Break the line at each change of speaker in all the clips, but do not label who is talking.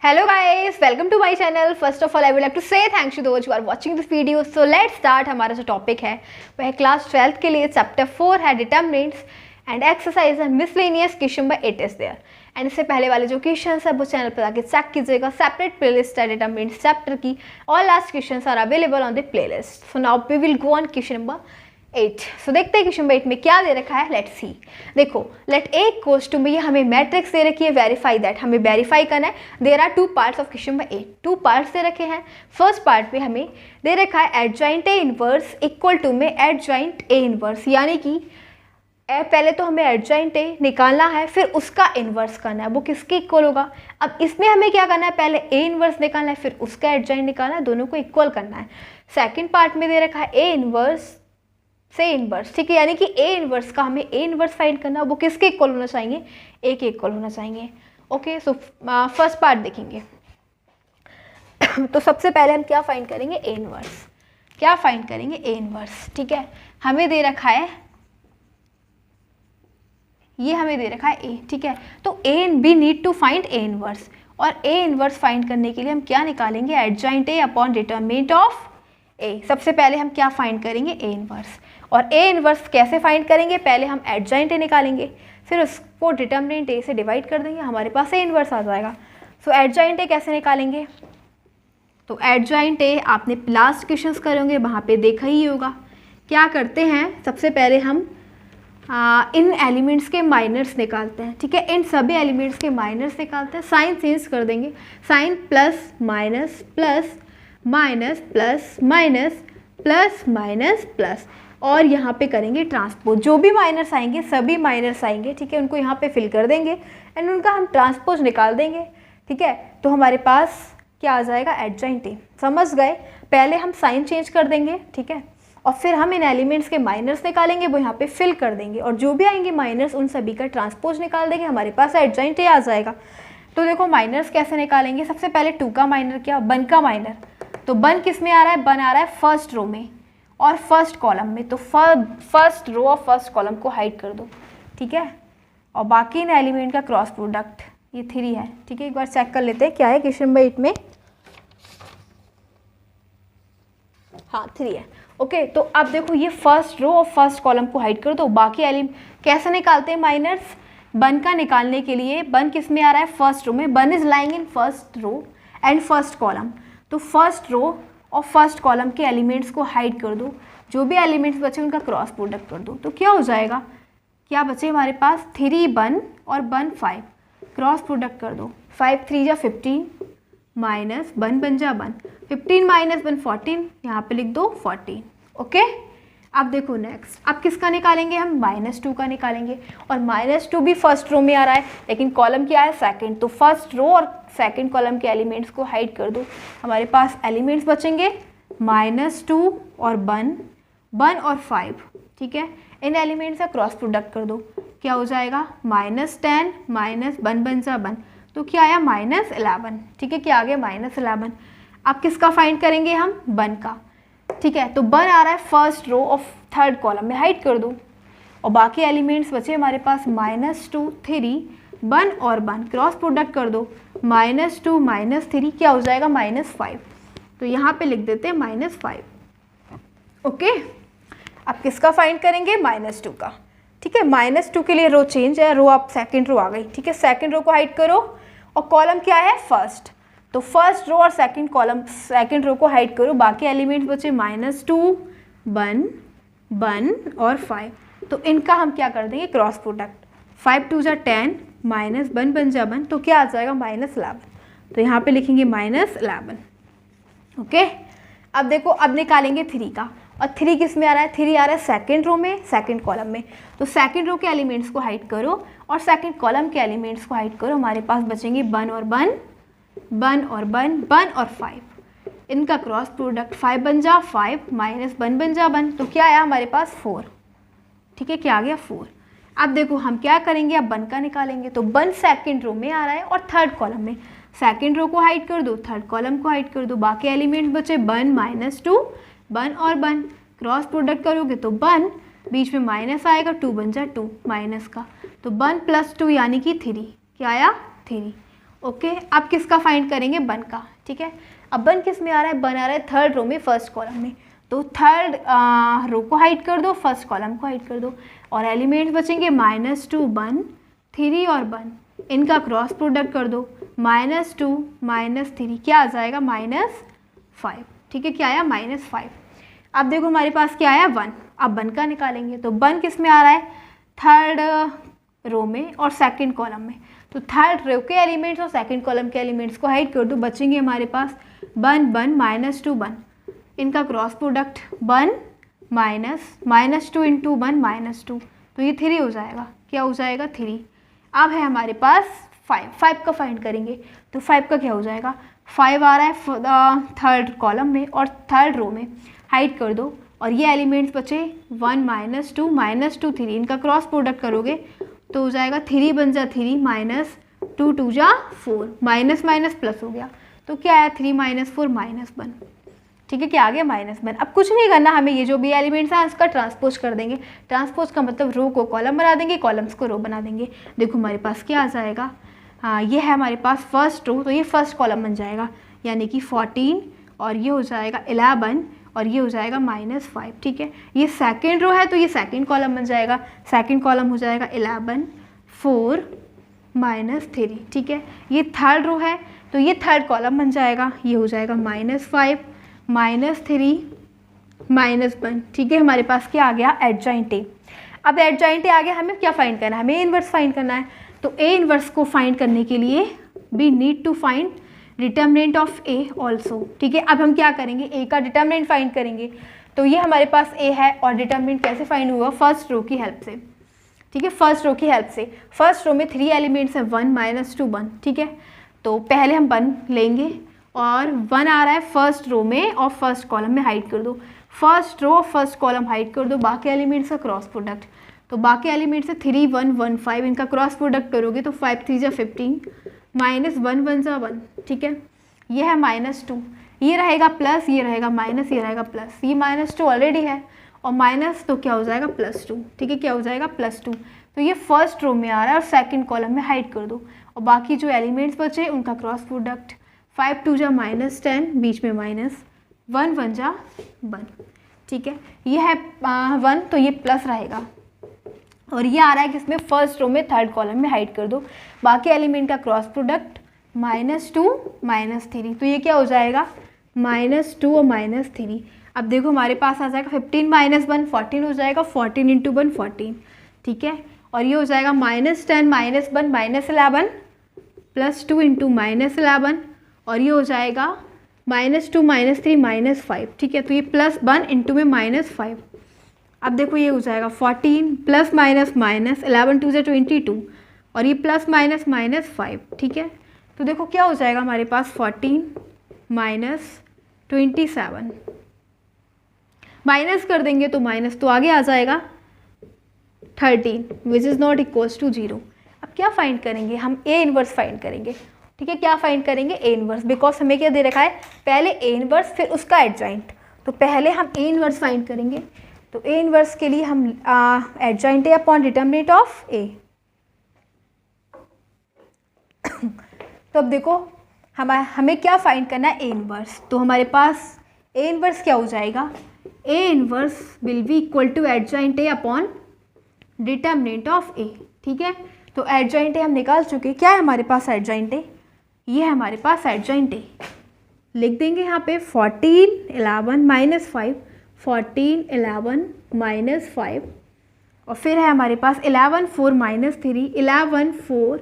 Hello guys, welcome to my channel. First of all, I would like to say thanks to those who are watching this video. So let's start. हमारा जो topic है वह है class 12th के लिए chapter 4 है determinants and exercise है miscellaneous question number 8 is there. And इससे पहले वाले जो क्वेश्चंस है वो चैनल पर आके चेक कीजिएगा। सेपरेट प्लेलिस्ट है डिटर्मिनेंट्स चैप्टर की। All last questions are available on the playlist. So now we will go on question number 8। So देखते हैं क्वेश्चन नंबर 8 में क्या दे रखा है। Let's see. देखो लेट ए इक्वल्स टू में ये हमें मैट्रिक्स दे रखी है, वेरीफाई दैट हमें वेरीफाई करना है। There are two parts of question number 8। Two parts दे रखे हैं। फर्स्ट पार्ट में हमें दे रखा है adjoint A inverse equal to में एडजॉइंट ए इनवर्स, यानी कि पहले तो हमें एडजॉइंट ए निकालना है फिर उसका इन्वर्स करना है। वो किसके इक्वल होगा? अब इसमें हमें क्या करना है, पहले ए इन्वर्स निकालना है फिर उसका एडजॉइंट निकालना है, दोनों को इक्वल करना है। सेकेंड पार्ट में दे रखा है ए इन्वर्स से इनवर्स, ठीक है, यानी कि ए इनवर्स का हमें ए इनवर्स फाइंड करना है। वो किसके इक्वल होना चाहिए? ए के इक्वल होना चाहिए। ओके, सो फर्स्ट पार्ट देखेंगे। तो सबसे पहले हम क्या फाइंड करेंगे? A inverse. क्या फाइंड करेंगे? A inverse. ठीक है, हमें दे रखा है ये, हमें दे रखा है ए। ठीक है, तो A and B need to find A inverse, और ए इनवर्स फाइंड करने के लिए हम क्या निकालेंगे? Adjoint A upon determinant of A. सबसे पहले हम क्या फाइंड करेंगे? A inverse. और ए इनवर्स कैसे फाइंड करेंगे? पहले हम एडजॉइंट ए निकालेंगे फिर उसको डिटरमिनेंट ए से डिवाइड कर देंगे, हमारे पास ए इनवर्स आ जाएगा। सो एडजॉइंट ए कैसे निकालेंगे? तो एडजॉइंट ए आपने लास्ट क्वेश्चंस करेंगे वहाँ पे देखा ही होगा। क्या करते हैं, सबसे पहले हम इन एलिमेंट्स के माइनर्स निकालते हैं। ठीक है, इन सभी एलिमेंट्स के माइनर्स निकालते हैं। साइन चेंज कर देंगे, sign plus minus plus minus plus minus plus minus plus, और यहाँ पे करेंगे ट्रांसपोज। जो भी माइनर्स आएंगे सभी माइनर्स आएंगे, ठीक है, उनको यहाँ पे फिल कर देंगे एंड उनका हम ट्रांसपोज निकाल देंगे। ठीक है, तो हमारे पास क्या आ जाएगा? Adjoint A. समझ गए? पहले हम साइन चेंज कर देंगे, ठीक है, और फिर हम इन एलिमेंट्स के माइनर्स निकालेंगे, वो यहाँ पे फिल कर देंगे, और जो भी आएंगे माइनर्स उन सभी का ट्रांसपोज निकाल देंगे, हमारे पास एडजॉइंट ए आ जाएगा। तो देखो माइनर्स कैसे निकालेंगे। सबसे पहले 2 का माइनर क्या? 1 का माइनर। तो 1 किस में आ रहा है? 1 आ रहा है फर्स्ट रो में और फर्स्ट कॉलम में। तो फर्स्ट रो और फर्स्ट कॉलम को हाइड कर दो, ठीक है, और बाकी इन एलिमेंट का क्रॉस प्रोडक्ट ये 3 है। ठीक है, एक बार चेक कर लेते हैं क्या है क्वेश्चन नंबर 8 में। हाँ 3 है। ओके, तो अब देखो ये फर्स्ट रो और फर्स्ट कॉलम को हाइड कर दो। बाकी एलिमेंट कैसे निकालते हैं माइनर्स? 1 का निकालने के लिए 1 किस में आ रहा है? फर्स्ट रो में। 1 is lying in first row and first column. तो फर्स्ट रो और फर्स्ट कॉलम के एलिमेंट्स को हाइड कर दो, जो भी एलिमेंट्स बचे उनका क्रॉस प्रोडक्ट कर दो। तो क्या हो जाएगा? क्या बचे हमारे पास? 3 1 और 1 5। क्रॉस प्रोडक्ट कर दो। 5 3 जा 15 माइनस 1 बन जा 1। 15 माइनस 1 14, यहाँ पे लिख दो 14। ओके, अब देखो नेक्स्ट, अब किसका निकालेंगे हम? -2 का निकालेंगे, और -2 भी फर्स्ट रो में आ रहा है लेकिन कॉलम क्या है? सेकंड। तो फर्स्ट रो और सेकंड कॉलम के एलिमेंट्स को हाइड कर दो, हमारे पास एलिमेंट्स बचेंगे -2 और 1 1 और 5। ठीक है, इन एलिमेंट्स का क्रॉस प्रोडक्ट कर दो, क्या हो जाएगा? -10 माइनस 1 बन जा 1, तो क्या आया? -11। ठीक है, क्या आ गया? -11। अब किसका फाइंड करेंगे हम? 1 का। ठीक है, तो 1 आ रहा है फर्स्ट रो और थर्ड कॉलम में, हाइड कर दो, और बाकी एलिमेंट्स बचे हमारे पास -2 3 1 और 1, क्रॉस प्रोडक्ट कर दो, -2 -3 क्या हो जाएगा? -5। तो यहाँ पे लिख देते हैं -5। ओके, अब किसका फाइंड करेंगे? -2 का। ठीक है, -2 के लिए रो चेंज है, रो आप सेकेंड रो आ गई। ठीक है, सेकेंड रो को हाइड करो, और कॉलम क्या है? फर्स्ट। तो फर्स्ट रो और सेकंड कॉलम सेकंड रो को हाइड करो, बाकी एलिमेंट्स बचे -2 1 1 और 5। तो इनका हम क्या कर देंगे? Cross product. 5 2 जा 10 माइनस 1 बन जा 1, तो क्या आ जाएगा? -11। तो यहाँ पे लिखेंगे -11। ओके, अब देखो, अब निकालेंगे 3 का, और 3 किस में आ रहा है? 3 आ रहा है सेकंड रो में सेकंड कॉलम में। तो सेकंड रो के एलिमेंट्स को हाइड करो और सेकंड कॉलम के एलिमेंट्स को हाइड करो, हमारे पास बचेंगे 1 और 1 1 और 1 1 और 5। इनका क्रॉस प्रोडक्ट 5 बन जा 5 माइनस 1 बन जा 1, तो क्या आया हमारे पास? 4। ठीक है, क्या आ गया? 4। अब देखो हम क्या करेंगे? अब 1 का निकालेंगे, तो 1 सेकंड रो में आ रहा है और थर्ड कॉलम में। सेकंड रो को हाइड कर दो, थर्ड कॉलम को हाइड कर दो, बाकी एलिमेंट्स बचे 1 -2 1 और 1, क्रॉस प्रोडक्ट करोगे तो 1 बीच में माइनस आएगा, 2 बन जा 2 माइनस का, तो 1 + 2 यानी कि 3। क्या आया? 3। ओके, अब किसका फाइंड करेंगे, बन का, ठीक है। अब बन किस में आ रहा है, बन आ रहा है थर्ड रो में फर्स्ट कॉलम में, तो थर्ड रो को हाइड कर दो, फर्स्ट कॉलम को हाइड कर दो, और एलिमेंट्स बचेंगे -2 1 3 और 1, इनका क्रॉस प्रोडक्ट कर दो, -2 -3 क्या आ जाएगा, -5, ठीक है, क्या आया, -5। अब देखो हमारे पास क्या आया, 1, अब 1 का निकालेंगे, तो 1 किस में आ रहा है, थर्ड रो में और सेकंड कॉलम में, तो थर्ड रो के एलिमेंट्स और सेकंड कॉलम के एलिमेंट्स को हाइड कर दो, बचेंगे हमारे पास 1 1 -2 1, इनका क्रॉस प्रोडक्ट 1 -2 इंटू 1 -2, तो ये 3 हो जाएगा, क्या हो जाएगा, 3। अब है हमारे पास 5 का फाइंड करेंगे, तो 5 का क्या हो जाएगा, 5 आ रहा है थर्ड कॉलम में और थर्ड रो में, हाइड कर दो, और ये एलिमेंट्स बचे 1 -2 -2 3, इनका क्रॉस प्रोडक्ट करोगे तो हो जाएगा 3 बन जा 3 -2 2 जा 4, माइनस माइनस प्लस हो गया, तो क्या आया 3 -4 -1, ठीक है, क्या आ गया, -1। अब कुछ नहीं करना हमें, ये जो भी एलिमेंट्स हैं उसका ट्रांसपोज कर देंगे, ट्रांसपोज का मतलब रो को कॉलम बना देंगे, कॉलम्स को रो बना देंगे। देखो हमारे पास क्या आ जाएगा, हाँ ये है हमारे पास फर्स्ट रो, तो ये फर्स्ट कॉलम बन जाएगा, यानी कि 14, और ये हो जाएगा 11, और ये हो जाएगा -5, ठीक है। ये सेकंड रो है तो ये सेकंड कॉलम बन जाएगा, सेकंड कॉलम हो जाएगा 11 4 -3, ठीक है। ये थर्ड रो है तो ये थर्ड कॉलम बन जाएगा, ये हो जाएगा -5 -3 -1, ठीक है। हमारे पास क्या आ गया, एडजॉइंट ए। अब एडजॉइंट ए आ गया, हमें क्या फाइंड करना है, हमें ए इनवर्स फाइंड करना है, तो ए इनवर्स को फाइंड करने के लिए we need to find determinant of A also, ठीक है। अब हम क्या करेंगे, ए का डिटर्मिनेंट फाइंड करेंगे, तो ये हमारे पास ए है, और डिटर्मिनेंट कैसे फाइंड हुआ, फर्स्ट रो की हेल्प से, ठीक है, फर्स्ट रो की हेल्प से। फर्स्ट रो में 3 एलिमेंट्स हैं, 1 -2 1, ठीक है। तो पहले हम 1 लेंगे, और 1 आ रहा है फर्स्ट रो में और फर्स्ट कॉलम में, हाइड कर दो, first row first column hide कर दो, बाकी एलिमेंट्स का क्रॉस प्रोडक्ट, तो बाकी एलिमेंट्स है 3 1 1 5, इनका क्रॉस प्रोडक्ट करोगे तो 5 3 15 -1 1 1, ठीक है। ये है -2, ये रहेगा प्लस, ये रहेगा माइनस, ये रहेगा प्लस, ये -2 ऑलरेडी है, और माइनस तो क्या हो जाएगा, +2, ठीक है, क्या हो जाएगा, +2। तो ये फर्स्ट रो में आ रहा है और सेकंड कॉलम में हाइड कर दो, और बाकी जो एलिमेंट्स बचे उनका क्रॉस प्रोडक्ट, 5 2 जा -10, बीच में -1 1 जा 1, ठीक है। ये है 1 तो ये प्लस रहेगा, और ये आ रहा है किसमें, फर्स्ट रो में थर्ड कॉलम में, हाइड कर दो, बाकी एलिमेंट का क्रॉस प्रोडक्ट -2 -3, तो ये क्या हो जाएगा, -2 और -3। अब देखो हमारे पास आ जाएगा 15 -1 14 हो जाएगा, 14 इंटू 1 14, ठीक है। और ये हो जाएगा -10 -1 -11 +2 इंटू -11, और ये हो जाएगा -2 -3 -5, ठीक है। तो ये +1 इंटू में -5, अब देखो ये हो जाएगा 14 प्लस माइनस माइनस 11 2 से 22, और ये प्लस माइनस -5, ठीक है। तो देखो क्या हो जाएगा हमारे पास 14 -27, माइनस कर देंगे तो माइनस तो आगे आ जाएगा 13 which is not equals to 0। अब क्या फाइंड करेंगे हम, ए इनवर्स फाइंड करेंगे, ठीक है। क्या फाइंड करेंगे, ए इनवर्स, बिकॉज हमें क्या दे रखा है, पहले ए इनवर्स फिर उसका एडजॉइंट, तो पहले हम ए इनवर्स फाइंड करेंगे। तो ए इनवर्स के लिए हम adjoint A upon determinant of A. तो अब देखो हमें क्या फाइंड करना है, ए इनवर्स, तो हमारे पास ए इनवर्स क्या हो जाएगा, A inverse will be equal to adjoint A upon determinant of A, ठीक है। तो एडजॉइंट ए हम निकाल चुके, क्या है हमारे पास एडजॉइंट ए, ये है हमारे पास एडजॉइंट ए, लिख देंगे यहाँ पे 14 11 -5 14 11 -5, और फिर है हमारे पास 11 4 -3 11 4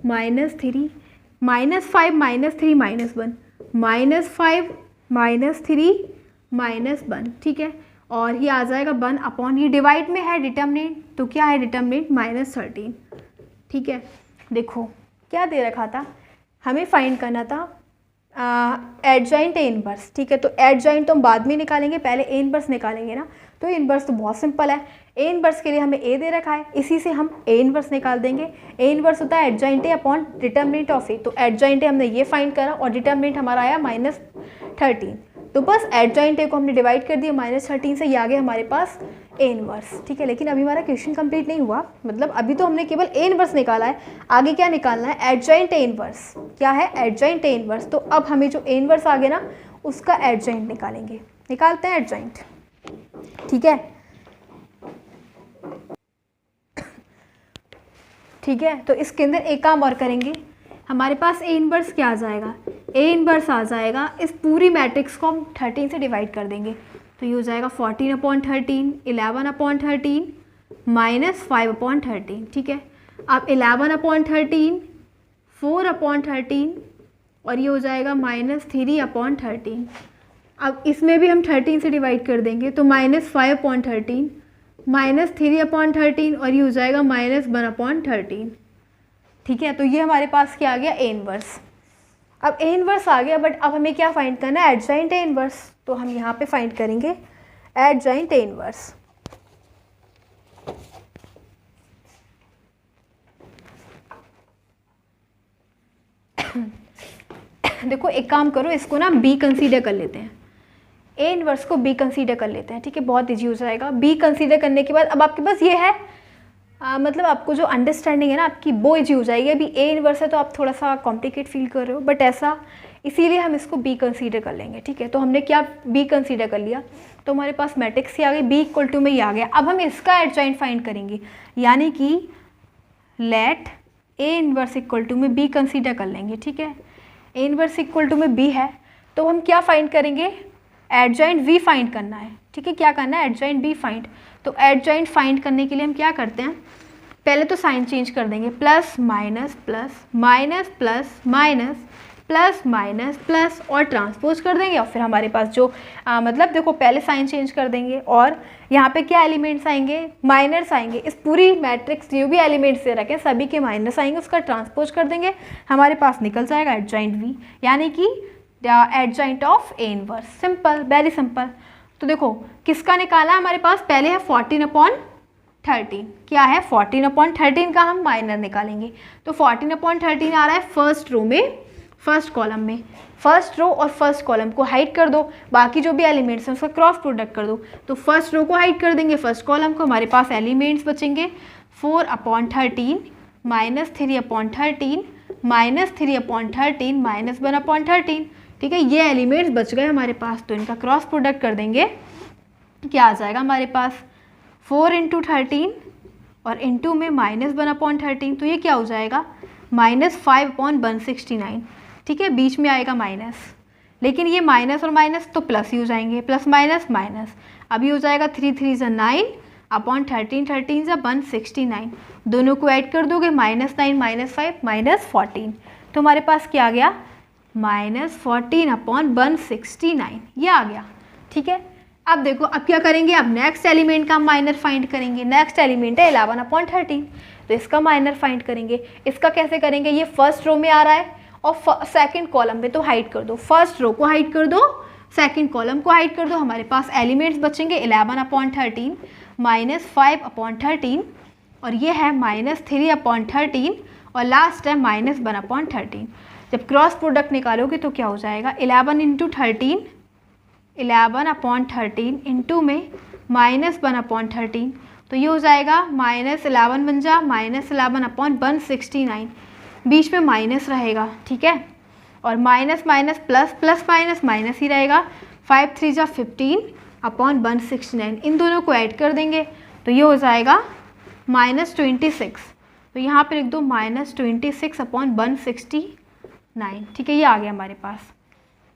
-3 -5 -3 -1 -5 -3 -1, ठीक है। और ये आ जाएगा 1 अपॉन, ये डिवाइड में है डिटर्मिनेंट, तो क्या है डिटर्मिनेंट -13, ठीक है। देखो क्या दे रखा था, हमें फाइंड करना था एडजॉइंट ए इनवर्स, ठीक है। तो एडजॉइंट तो हम बाद में निकालेंगे, पहले ए इनवर्स निकालेंगे ना, तो इनवर्स तो बहुत सिंपल है, ए इनवर्स के लिए हमें ए दे रखा है, इसी से हम ए इनवर्स निकाल देंगे। ए इनवर्स होता है adjoint A upon determinant of A, तो एडजॉइंट ए हमने ये फाइंड करा और डिटर्मिनेंट हमारा आया -13, तो बस एडजॉइंट ए को हमने डिवाइड कर दिया -13 से, ये आ गया हमारे पास ए इनवर्स, ठीक है। लेकिन अभी हमारा क्वेश्चन कंप्लीट नहीं हुआ, मतलब अभी तो हमने केवल ए इनवर्स निकाला है, आगे क्या निकालना है, एडजॉइंट ए इनवर्स। क्या है, एडजॉइंट ए इनवर्स। तो अब हमें जो ए इनवर्स आ गया ना उसका एडजॉइंट निकालेंगे, निकालते हैं एडजॉइंट, ठीक है। ठीक है, तो इसके अंदर एक काम और करेंगे, हमारे पास ए इनवर्स क्या आ जाएगा, ए इनवर्स आ जाएगा, इस पूरी मैट्रिक्स को हम 13 से डिवाइड कर देंगे, तो ये हो जाएगा 14/13, 11/13 -5/13, ठीक है। अब 11/13, 4/13 और ये हो जाएगा -3/13। अब इसमें भी हम 13 से डिवाइड कर देंगे, तो -5/13 -3/13 और ये हो जाएगा -1/13, ठीक है। तो ये हमारे पास क्या आ गया, ए इनवर्स। अब ए इनवर्स आ गया, बट अब हमें क्या फाइंड करना है, एडजॉइंट ए इनवर्स। तो हम यहाँ पे फाइंड करेंगे एडजॉइंट ए इनवर्स। देखो एक काम करो, इसको ना बी कंसीडर कर लेते हैं, ए इनवर्स को बी कंसीडर कर लेते हैं, ठीक है, बहुत ईजी हो जाएगा। बी कंसीडर करने के बाद अब आपके पास ये है, मतलब आपको जो अंडरस्टैंडिंग है ना आपकी वो ईजी हो जाएगी। अभी ए इनवर्स है तो आप थोड़ा सा कॉम्प्लिकेट फील कर रहे हो, बट ऐसा इसीलिए हम इसको बी कंसीडर कर लेंगे, ठीक है। तो हमने क्या बी कंसीडर कर लिया, तो हमारे पास मैट्रिक्स ही आ गई, बी इक्वल टू में ये आ गया। अब हम इसका एडजॉइंट फाइंड करेंगे, यानी कि let A inverse equal to में बी कंसीडर कर लेंगे, ठीक है। ए इनवर्स इक्वल टू में बी है, तो हम क्या फाइंड करेंगे, एडजॉइंट वी फाइंड करना है, ठीक है। क्या करना है, एडजॉइंट बी फाइंड। तो एडजॉइंट फाइंड करने के लिए हम क्या करते हैं, पहले तो साइन चेंज कर देंगे, plus minus plus minus plus minus plus minus plus और ट्रांसपोज कर देंगे, और फिर हमारे पास जो मतलब देखो पहले साइन चेंज कर देंगे और यहाँ पे क्या एलिमेंट्स आएंगे, माइनस आएंगे। इस पूरी मैट्रिक्स जो भी एलिमेंट्स दे रखे हैं सभी के माइनस आएंगे, उसका ट्रांसपोज कर देंगे, हमारे पास निकल जाएगा एडजॉइंट वी, यानी कि adjoint of A inverse. Simple, very simple. तो देखो किसका निकाला हमारे पास, पहले है 14/13, क्या है 14/13 का हम माइनर निकालेंगे। तो 14/13 आ रहा है फर्स्ट रो में, फर्स्ट कॉलम में, फर्स्ट रो और फर्स्ट कॉलम को हाइड कर दो, बाकी जो भी एलिमेंट्स हैं उसका क्रॉस प्रोडक्ट कर दो। तो फर्स्ट रो को हाइड कर देंगे, फर्स्ट कॉलम को, हमारे पास एलिमेंट्स बचेंगे 4/13 -3/13 -3/13 -1/13, ठीक है। ये एलिमेंट्स बच गए हमारे पास, तो इनका क्रॉस प्रोडक्ट कर देंगे, क्या आ जाएगा हमारे पास 4 × 13 और इंटू में -1/13, तो ये क्या हो जाएगा -5/169, ठीक है। बीच में आएगा माइनस, लेकिन ये माइनस और माइनस तो प्लस ही हो जाएंगे, प्लस माइनस माइनस, अभी हो जाएगा 3 3 × 9/13 13 × 169, दोनों को ऐड कर दोगे -9 -5 -14, तो हमारे पास क्या आ गया -14/169, ये आ गया, ठीक है। अब देखो अब क्या करेंगे, अब नेक्स्ट एलिमेंट का माइनर फाइंड करेंगे। नेक्स्ट एलिमेंट है 11/13, तो इसका माइनर फाइंड करेंगे। इसका कैसे करेंगे, ये फर्स्ट रो में आ रहा है और सेकंड कॉलम में, तो हाइड कर दो, फर्स्ट रो को हाइड कर दो, सेकंड कॉलम को हाइड कर दो, हमारे पास एलिमेंट्स बचेंगे 11/13 -5/13 और ये है -3/13 और लास्ट है -1/13। जब क्रॉस प्रोडक्ट निकालोगे तो क्या हो जाएगा 11 × 13 11/13 इंटू में -1/13, तो ये हो जाएगा -11 बन जा -11/169, बीच में माइनस रहेगा, ठीक है। और minus minus plus plus minus minus ही रहेगा, 5 3 × 15/169, इन दोनों को ऐड कर देंगे, तो ये हो जाएगा -26, तो यहाँ पे लिख दो -26/169, ठीक है। ये आ गया हमारे पास।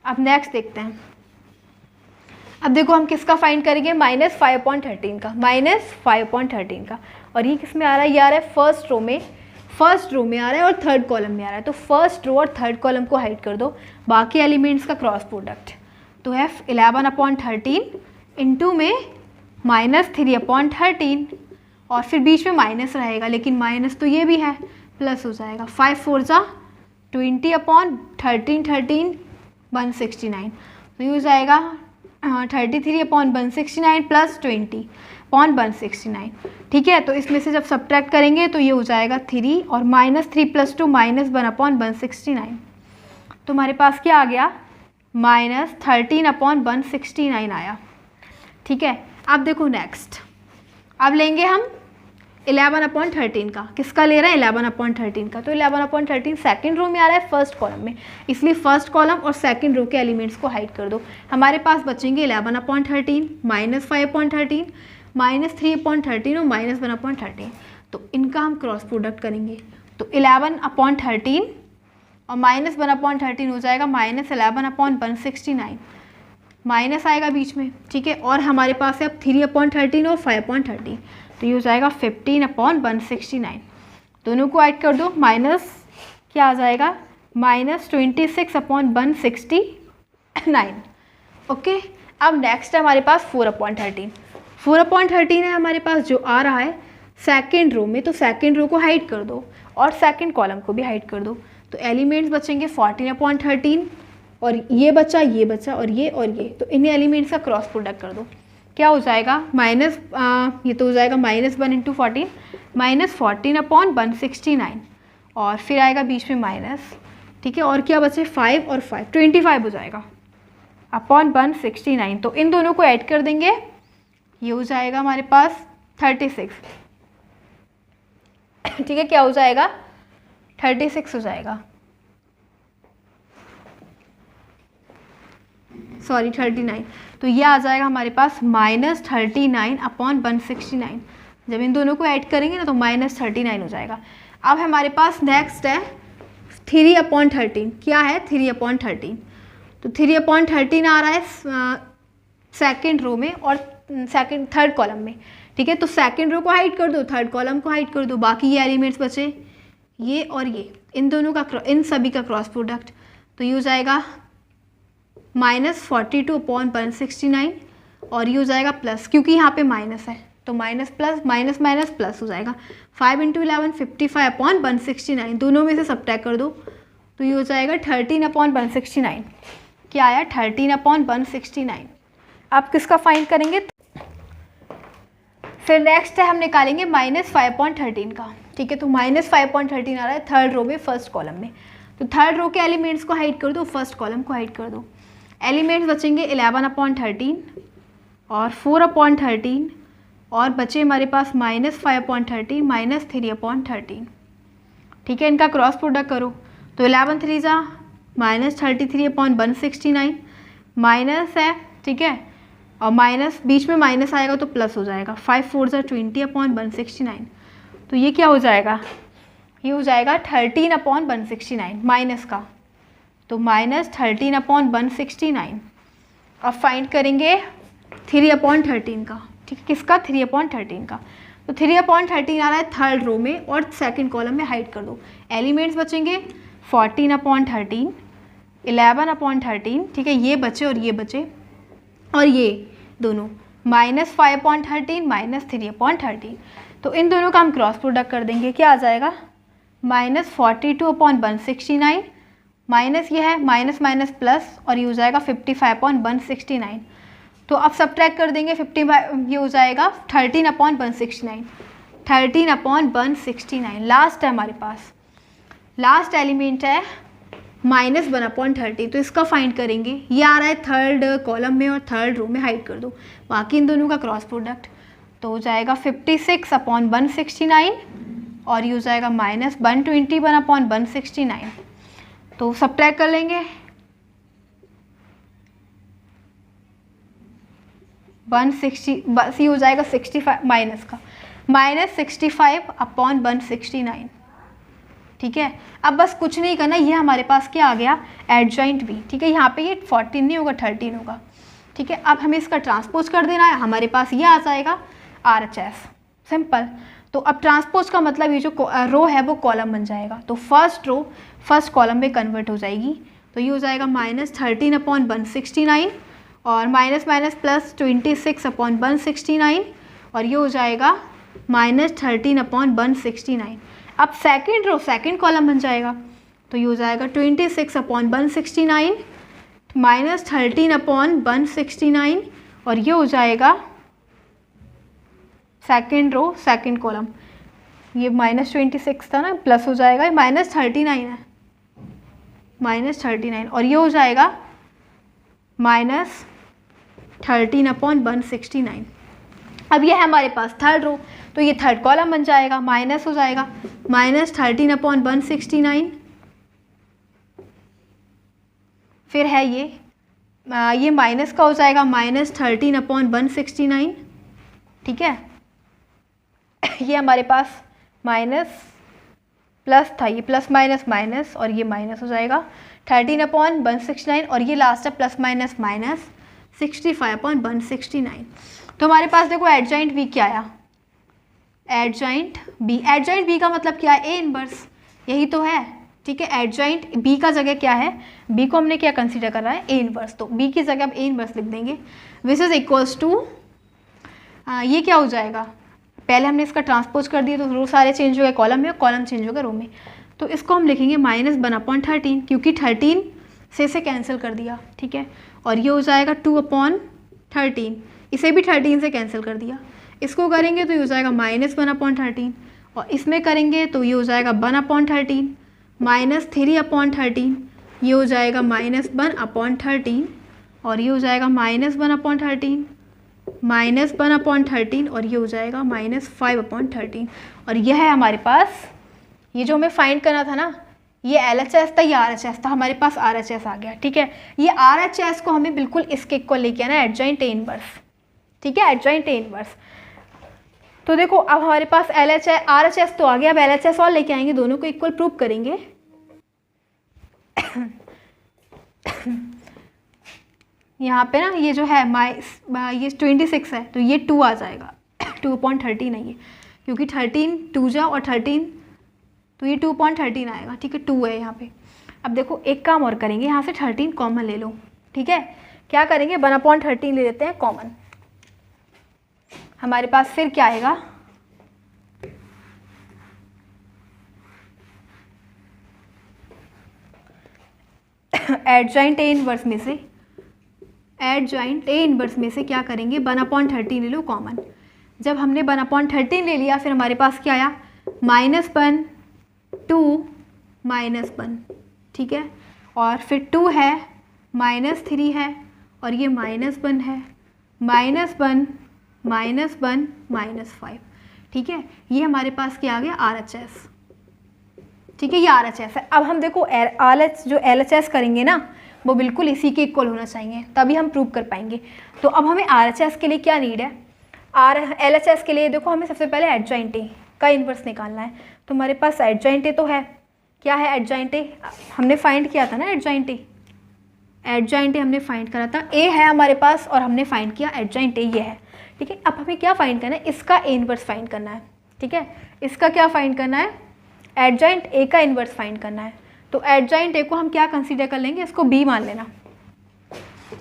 अब नेक्स्ट देखते हैं। अब देखो हम किसका फाइंड करेंगे, -5/13 का, -5/13 का, और ये किस में आ रहा है, ये आ रहा है फर्स्ट रो में, फर्स्ट रो में आ रहा है और थर्ड कॉलम में आ रहा है, तो फर्स्ट रो और थर्ड कॉलम को हाइड कर दो, बाकी एलिमेंट्स का क्रॉस प्रोडक्ट, तो है 11/13 इंटू में -3/13 और फिर बीच में माइनस रहेगा, लेकिन माइनस तो ये भी है, प्लस हो जाएगा 5 4 × 20/13 13 169, तो ये हो जाएगा 33/169 प्लस 20/169, ठीक है। तो इसमें से जब सब्ट्रैक्ट करेंगे तो ये हो जाएगा 3 और -3 + 2 -1/169, तो हमारे पास क्या आ गया -13/169 आया, ठीक है। अब देखो नेक्स्ट अब लेंगे हम 11/13 का। किसका ले रहे हैं? 11/13 का। तो 11/13 सेकंड रो में आ रहा है फर्स्ट कॉलम में, इसलिए फर्स्ट कॉलम और सेकंड रो के एलिमेंट्स को हाइड कर दो। हमारे पास बचेंगे 11/13 -5/13 -3/13 और -1/13। तो इनका हम क्रॉस प्रोडक्ट करेंगे। तो 11/13 और -1/13 हो जाएगा -11/169, माइनस आएगा बीच में, ठीक है। और हमारे पास है अब 3/13 और 5/13, तो ये हो जाएगा 15/169। दोनों को ऐड कर दो, माइनस क्या आ जाएगा -26/169। ओके, अब नेक्स्ट है हमारे पास 4/13। 4/13 है हमारे पास जो आ रहा है सेकेंड रो में, तो सेकेंड रो को हाइड कर दो और सेकेंड कॉलम को भी हाइड कर दो। तो एलिमेंट्स बचेंगे 14/13 और ये बचा और ये, तो इन एलिमेंट्स का क्रॉस प्रोडक्ट कर दो। क्या हो जाएगा ये तो हो जाएगा -1 × 14 -14/169 और फिर आएगा बीच में माइनस, ठीक है। और क्या बचे 5 और 5 25 हो जाएगा /169। तो इन दोनों को ऐड कर देंगे, ये हो जाएगा हमारे पास 36, ठीक है। क्या हो जाएगा 36 हो जाएगा, सॉरी 39। तो ये आ जाएगा हमारे पास -39/169। जब इन दोनों को ऐड करेंगे ना तो -39 हो जाएगा। अब हमारे पास नेक्स्ट है 3/13। क्या है 3/13? तो 3/13 आ रहा है सेकेंड रो में और थर्ड कॉलम में, ठीक है। तो सेकेंड रो को हाइड कर दो, थर्ड कॉलम को हाइड कर दो, बाकी ये एलिमेंट्स बचे ये और ये, इन दोनों का इन सभी का क्रॉस प्रोडक्ट। तो ये हो जाएगा -42/169 और ये हो जाएगा प्लस, क्योंकि यहाँ पे माइनस है तो minus plus minus minus plus हो जाएगा। 5 × 11 55/169, दोनों में से सब्ट्रैक्ट कर दो तो ये हो जाएगा 13/169। क्या आया 13/169। आप किसका फाइंड करेंगे? फिर नेक्स्ट है हम निकालेंगे -5/13 का, ठीक है। तो -5/13 आ रहा है थर्ड रो में फर्स्ट कॉलम में। तो थर्ड रो के एलिमेंट्स को हाइड कर दो, फर्स्ट कॉलम को हाइड कर दो। एलिमेंट्स बचेंगे 11/13 और 4/13 और बचे हमारे पास -5/13 -3/13, ठीक है। इनका क्रॉस प्रोडक्ट करो तो 11 3 -33/169 माइनस है, ठीक है। और माइनस बीच में माइनस आएगा तो प्लस हो जाएगा 5 4 20/169। तो ये क्या हो जाएगा? ये हो जाएगा 13/169 माइनस का, तो -13/169। अब फाइंड करेंगे 3/13 का, ठीक है। किसका? 3/13 का। तो 3/13 आ रहा है थर्ड रो में और सेकंड कॉलम में, हाइड कर दो। एलिमेंट्स बचेंगे 14/13 11/13, ठीक है। ये बचे और ये बचे और ये दोनों -5/13 -3/13। तो इन दोनों का हम क्रॉस प्रोडक्ट कर देंगे। क्या आ जाएगा -42/169 माइनस ये है माइनस माइनस प्लस और ये हो जाएगा 55/169। तो अब सब्ट्रैक्ट कर देंगे 55, ये हो जाएगा 13/169 13/169। लास्ट है हमारे पास, लास्ट एलिमेंट है -1/30। तो इसका फाइंड करेंगे, ये आ रहा है थर्ड कॉलम में और थर्ड रो में, हाइड कर दो। बाकी इन दोनों का क्रॉस प्रोडक्ट तो हो जाएगा 56/169 और ये हो जाएगा -121/169। तो सब्ट्रैक्ट कर लेंगे 160, बस ये हो जाएगा 65 माइनस का -65/169, ठीक है। अब बस कुछ नहीं करना, ये हमारे पास क्या आ गया एडजॉइंट भी, ठीक है। यहाँ पे ये 14 नहीं होगा 13 होगा, ठीक है। अब हमें इसका ट्रांसपोज कर देना है, हमारे पास ये आ जाएगा RHS, सिंपल। तो अब ट्रांसपोज का मतलब ये जो रो है वो कॉलम बन जाएगा। तो फर्स्ट रो फर्स्ट कॉलम में कन्वर्ट हो जाएगी। तो ये हो जाएगा -13/169 और माइनस माइनस प्लस 26/169 और ये हो जाएगा -13/169। अब सेकेंड रो सेकेंड कॉलम बन जाएगा। तो ये हो जाएगा 26/169 -13/169 और ये हो जाएगा सेकेंड रो सेकेंड कॉलम। ये -26 था ना, प्लस हो जाएगा, ये -39 है -39 और ये हो जाएगा -13/169। अब ये है हमारे पास थर्ड रो, तो ये थर्ड कॉलम बन जाएगा, माइनस हो जाएगा -13/169। फिर है ये माइनस का हो जाएगा -13/169, ठीक है। ये हमारे पास माइनस प्लस था, ये प्लस माइनस माइनस और ये माइनस हो जाएगा 13/169 और ये लास्ट है प्लस माइनस माइनस 65/169। तो हमारे पास देखो एडजॉइंट बी क्या आया, एडजॉइंट बी का मतलब क्या है, ए इनवर्स, यही तो है, ठीक है। एडजॉइंट बी का जगह क्या है, बी को हमने क्या कंसीडर करा है, ए इनवर्स, तो बी की जगह अब ए इनवर्स लिख देंगे। विच इज इक्वल्स टू ये क्या हो जाएगा, पहले हमने इसका ट्रांसपोज कर दिया तो रो सारे चेंज हो गए कॉलम में, कॉलम चेंज हो गए रो में, तो इसको हम लिखेंगे -1/13 क्योंकि 13 से कैंसिल कर दिया, ठीक है। और ये हो जाएगा 2/13, इसे भी 13 से कैंसिल कर दिया, इसको करेंगे तो ये हो जाएगा -1/13 और इसमें करेंगे तो ये हो जाएगा 1/13 -3/13, ये हो जाएगा -1/13 और ये हो जाएगा -1/13 -1/13 और ये हो जाएगा -5/13 और यह है हमारे पास, ये जो हमें फाइंड करना था ना, ये LHS था, ये RHS था, हमारे पास RHS आ गया, ठीक है। ये RHS को हमें बिल्कुल इसके इक्वल लेके आना, एडजॉइंट ए इनवर्स, ठीक है, एडजॉइंट ए इनवर्स। तो देखो अब हमारे पास RHS तो आ गया, अब LHS और लेके आएंगे, दोनों को इक्वल प्रूव करेंगे। यहाँ पे ना ये जो है ये 26 है तो ये 2 आ जाएगा 2/13 है ये, क्योंकि 13 2 जा और 13 तो ये 2/13 आएगा, ठीक है, 2 है यहाँ पे। अब देखो एक काम और करेंगे, यहाँ से 13 कॉमन ले लो, ठीक है। क्या करेंगे 1/13 ले लेते हैं कॉमन, हमारे पास फिर क्या आएगा, एडजॉइंट ए इनवर्स में से, एडजॉइंट ए इनवर्स में से क्या करेंगे 1/13 ले लो कॉमन। जब हमने 1/13 ले लिया फिर हमारे पास क्या आया -1 2 -1, ठीक है, और फिर 2 है -3 है और ये -1 है, -1 -1 -5, ठीक है। ये हमारे पास क्या आ गया RHS, ठीक है, ये RHS है। अब हम देखो जो LHS करेंगे ना वो बिल्कुल इसी के इक्वल होना चाहिए, तभी हम प्रूव कर पाएंगे। तो अब हमें RHS के लिए क्या नीड है, LHS के लिए देखो हमें सबसे पहले एडजॉइंट ए का इन्वर्स निकालना है। तो हमारे पास एडजॉइंट ए तो है, क्या है एडजॉइंट ए, हमने फाइंड किया था ना एडजॉइंट ए हमने फाइंड करा था, ए है हमारे पास और हमने फाइंड किया एडजॉइंट ए ये है, ठीक है। अब हमें क्या फाइंड करना है, इसका ए इन्वर्स फाइंड करना है, ठीक है, इसका क्या फाइंड करना है, एडजॉइंट ए का इन्वर्स फाइंड करना है। तो एडजॉइंट ए को हम क्या कंसीडर कर लेंगे, इसको बी मान लेना,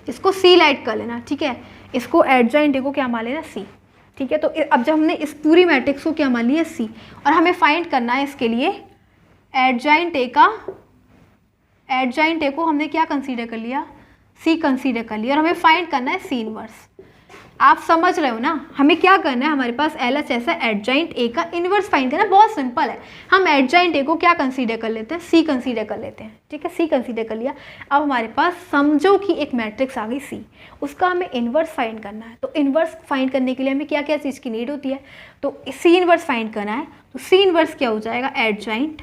इसको सी लाइट कर लेना, ठीक है, इसको एडजॉइंट ए को क्या मान लेना सी, ठीक है। तो अब जब हमने इस पूरी मैट्रिक्स को क्या मान लिया सी, और हमें फाइंड करना है इसके लिए एडजॉइंट ए को हमने क्या कंसीडर कर लिया, सी कंसीडर कर लिया, और हमें फाइंड करना है सी इनवर्स। आप समझ रहे हो ना, हमें क्या करना है, हमारे पास LHS है, एडजॉइंट ए का इनवर्स फाइंड करना, बहुत सिंपल है। हम एडजॉइंट ए को क्या कंसीडर कर लेते हैं, सी कंसीडर कर लेते हैं, ठीक है, सी कंसीडर कर लिया। अब हमारे पास समझो कि एक मैट्रिक्स आ गई सी, उसका हमें इनवर्स फाइंड करना है। तो इनवर्स फाइंड करने के लिए हमें क्या क्या चीज़ की नीड होती है, तो सी इनवर्स फाइंड करना है। तो सी इनवर्स क्या हो जाएगा, adjoint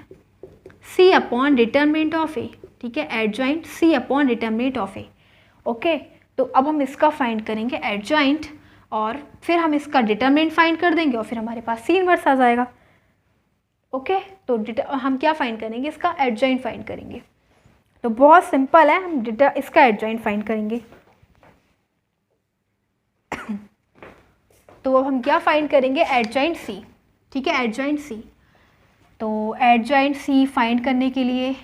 C upon determinant of A, ठीक है, adjoint C upon determinant of A, okay. तो अब हम इसका फाइंड करेंगे एडजॉइंट और फिर हम इसका डिटरमिनेंट फाइंड कर देंगे और फिर हमारे पास सी इनवर्स आ जाएगा, ओके। तो हम क्या फाइंड करेंगे, इसका एडजॉइंट फाइंड करेंगे। तो बहुत सिंपल है, हम इसका एडजॉइंट फाइंड करेंगे। तो अब हम क्या फाइंड करेंगे, एडजॉइंट सी, ठीक है, एडजॉइंट सी। तो एडजॉइंट सी फाइंड करने के लिए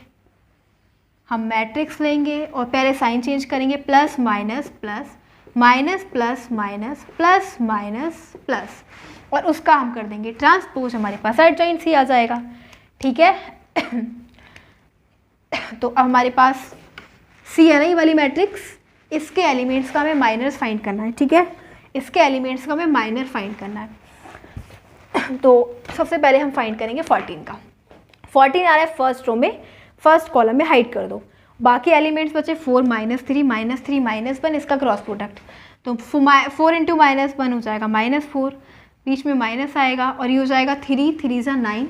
हम मैट्रिक्स लेंगे और पहले साइन चेंज करेंगे, plus minus plus minus plus minus plus minus plus, और उसका हम कर देंगे ट्रांसपोज, हमारे पास एडजॉइंट सी आ जाएगा, ठीक है। तो अब हमारे पास सी है ना ये वाली मैट्रिक्स, इसके एलिमेंट्स का हमें माइनर्स फाइंड करना है, ठीक है, इसके एलिमेंट्स का हमें माइनर फाइंड करना है। तो सबसे पहले हम फाइंड करेंगे 14 का, 14 आ रहा है फर्स्ट रो में, फर्स्ट कॉलम में हाइड कर दो, बाकी एलिमेंट्स बचे 4 -3 -3 -1, इसका क्रॉस प्रोडक्ट। तो 4 इंटू -1 हो जाएगा -4, बीच में माइनस आएगा और ये हो जाएगा 3 3 ज़ा 9,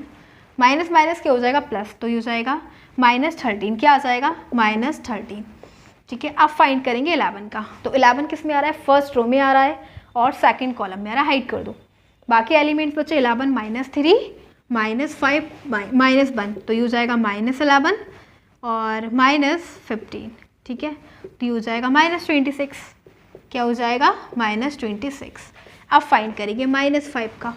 माइनस माइनस क्या हो जाएगा प्लस, तो ये हो जाएगा -13, क्या आ जाएगा -13। ठीक है, अब फाइंड करेंगे 11 का। तो 11 किस में आ रहा है, फर्स्ट रो में आ रहा है और सेकंड कॉलम में आ रहा है, हाइड कर दो। बाकी एलिमेंट्स बचे 11 -3 -5 -1, तो ये हो जाएगा -11 और -15। ठीक है, तो ये हो जाएगा -26, क्या हो जाएगा -26। अब फाइंड करेंगे -5 का।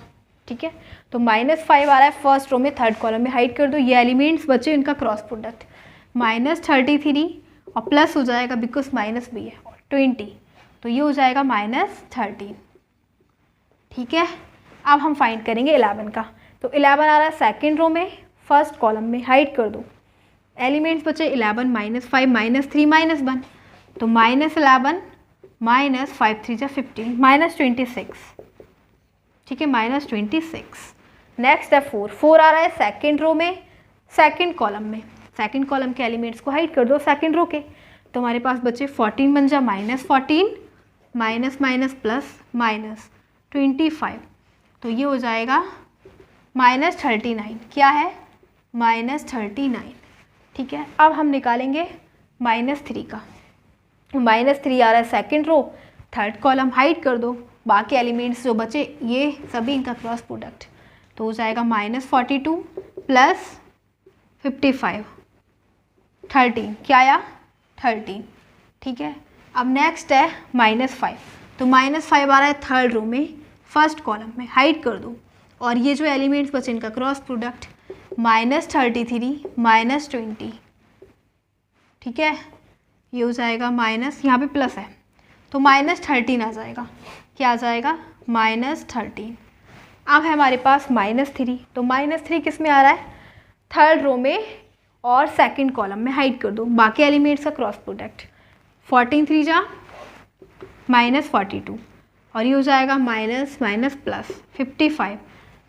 ठीक है, तो -5 आ रहा है फर्स्ट रो में, थर्ड कॉलम में, हाइड कर दो। ये एलिमेंट्स बचे इनका क्रॉस प्रोडक्ट -33 और प्लस हो जाएगा बिकॉज माइनस भी है, 20, तो ये हो जाएगा -13। ठीक है, अब हम फाइंड करेंगे 11 का। तो 11 आ रहा है सेकेंड रो में, फर्स्ट कॉलम में, हाइड कर दो। एलिमेंट्स बचे 11 -5 -3 -1, तो -11 -5 3 = 15 -26। ठीक है, -26। नेक्स्ट है 4 आ रहा है सेकेंड रो में, सेकेंड कॉलम में, सेकेंड कॉलम के एलिमेंट्स को हाइड कर दो सेकेंड रो के। तो हमारे पास बचे 14 बन जा -14 माइनस माइनस प्लस -25, तो ये हो जाएगा -39। क्या है -39। ठीक है, अब हम निकालेंगे -3 का। -3 आ रहा है second row, third column, hide कर दो। बाकी एलिमेंट्स जो बचे ये सभी इनका क्रॉस प्रोडक्ट, तो हो जाएगा -42 प्लस 55 13, क्या आया 13। ठीक है, अब नेक्स्ट है -5, तो -5 आ रहा है थर्ड रो में, फर्स्ट कॉलम में, हाइड कर दो। और ये जो एलिमेंट्स बचे इनका क्रॉस प्रोडक्ट -33 -20। ठीक है, ये हो जाएगा माइनस, यहाँ पे प्लस है तो -13 आ जाएगा, क्या आ जाएगा -13। अब है हमारे पास -3, तो -3 किस में आ रहा है, थर्ड रो में और सेकंड कॉलम में, हाइड कर दो। बाकी एलिमेंट्स का क्रॉस प्रोडक्ट 14 3 = -42 और ये हो जाएगा माइनस माइनस प्लस 55,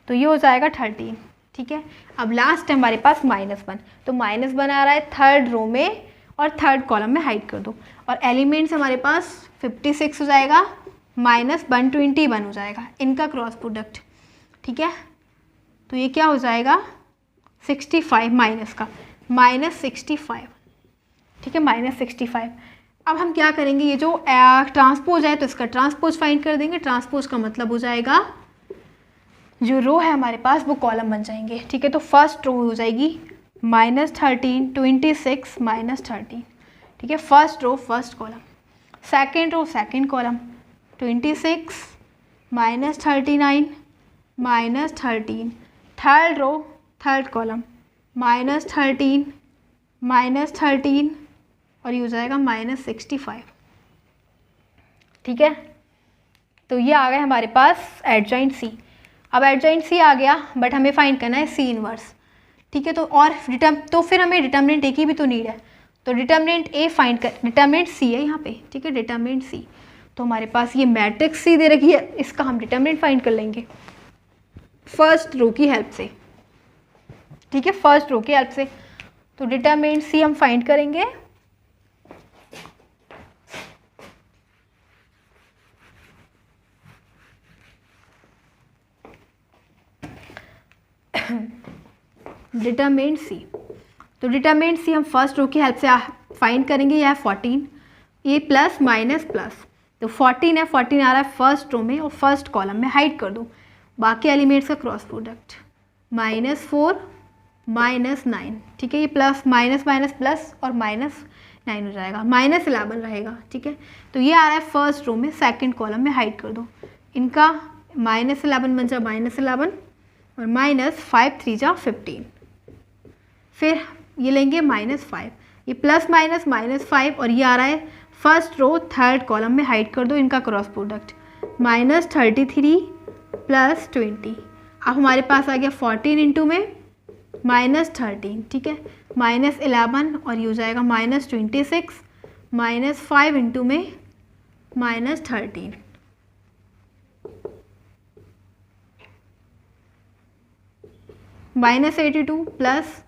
तो ये हो जाएगा 13। ठीक है, अब लास्ट है हमारे पास -1, तो -1 आ रहा है थर्ड रो में और थर्ड कॉलम में, हाइड कर दो। और एलिमेंट्स हमारे पास 56 हो जाएगा -121 हो जाएगा, इनका क्रॉस प्रोडक्ट। ठीक है, तो ये क्या हो जाएगा 65 माइनस का -65। ठीक है, -65। अब हम क्या करेंगे, ये जो ट्रांसपोज है तो इसका ट्रांसपोज फाइंड कर देंगे। ट्रांसपोज का मतलब हो जाएगा जो रो है हमारे पास वो कॉलम बन जाएंगे। ठीक है, तो फर्स्ट रो हो जाएगी -13 26 -13। ठीक है, first row first column, second row second column 26 -39 -13, third row third column -13 -13 और ये हो जाएगा -65। ठीक है, तो ये आ गया हमारे पास एडजॉइंट सी। अब एडजॉइंट सी आ गया बट हमें फाइंड करना है सी इनवर्स। ठीक है, तो और तो फिर हमें डिटर्मिनेंट ए की भी तो नीड है, तो डिटर्मिनेंट ए फाइंड कर, डिटर्मिनेंट सी है यहाँ पे। ठीक है, डिटर्मिनेंट सी, तो हमारे पास ये मैट्रिक्स सी दे रखी है, इसका हम डिटर्मिनेंट फाइंड कर लेंगे फर्स्ट रो की हेल्प से। ठीक है, फर्स्ट रो की हेल्प से, तो डिटर्मिनेंट सी हम फाइंड करेंगे। डिटर्मिनेंट सी, तो डिटर्मिनेंट सी हम फर्स्ट रो की हेल्प से फाइंड करेंगे। यह है 14, ये प्लस माइनस प्लस, तो 14 है, 14 आ रहा है फर्स्ट रो में और फर्स्ट कॉलम में, हाइड कर दो। बाकी एलिमेंट्स का क्रॉस प्रोडक्ट -4 -9। ठीक है, ये प्लस माइनस माइनस प्लस और -9 हो जाएगा, -11 रहेगा। ठीक है, तो ये आ रहा है फर्स्ट रो में सेकंड कॉलम में, हाइड कर दो। इनका -11 बन जा -11 और -5 3 = 15। फिर ये लेंगे -5, ये प्लस माइनस -5 और ये आ रहा है फर्स्ट रो थर्ड कॉलम में, हाइड कर दो। इनका क्रॉस प्रोडक्ट -33 + 20। अब हमारे पास आ गया 14 इंटू में -13। ठीक है, -11 और ये हो जाएगा -26 -5 इंटू में -13। -82 प्लस